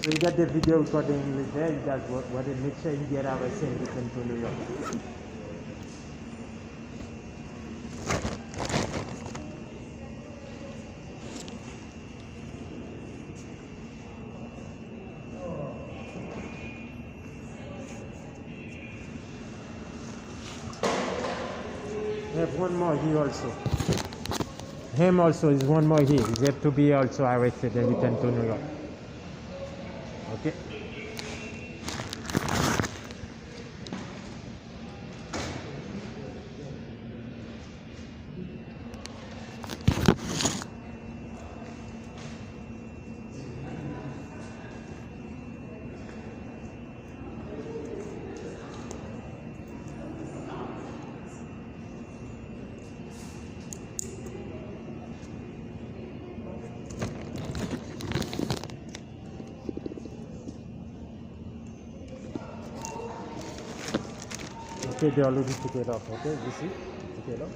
So you got the video recording there. You guys want to make sure you get our same return to New York. We have one more here also. Him also is one more here. He have to be also arrested and returned to New York. Okay. Okay, they already took it off, okay? You see? Took it off.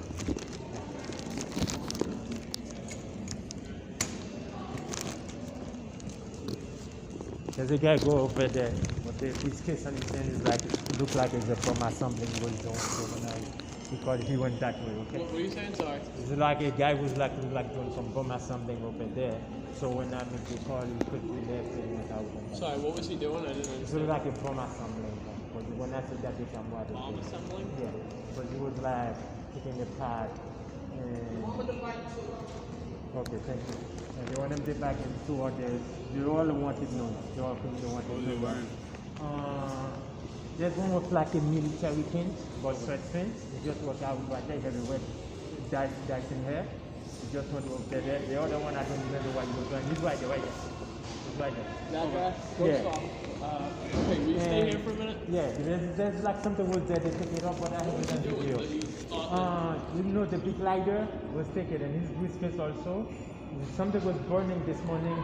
There's a guy go over there, but his case on his hand is like, it looks like it's a bomb assembling going on, so when because he went that way, okay? What were you saying, sorry? It's like a guy who's like doing some bomb assembling over there, so when I make the call, he could be left and went out. Sorry, what was he doing? I didn't It understand. was like a bomb assembling. Because when I said that, they come out. Bomb assembling? Yeah, because he was like taking the part. Okay, thank you. And they want them to back in two others. They all wanted known. They all think they wanted known. There's one was like a military thing, but stretch fence. It just worked out right there. He had a red dice in here. He just went over there. The other one, I don't remember what he was doing. He's right there, right there. He's right there. That guy? Yeah. Okay, will you stay here for a minute? Yeah, there's like something was there, they took it off, but I haven't done the video. You know, the big lighter was taken, and his whiskers also. Something was burning this morning.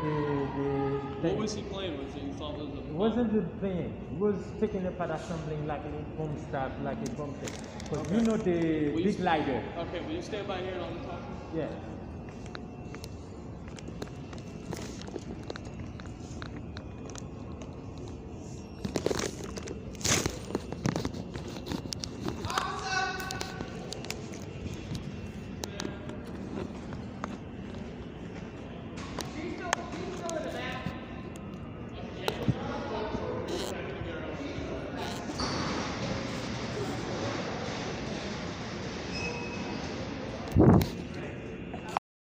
What was he playing with? You thought it was a It wasn't the plane. It was taking apart assembling like a bomb stuff, like a bomb thing. Because Okay. you know the Will you big lighter. Okay, will you stand by here and I'll talk? Yeah.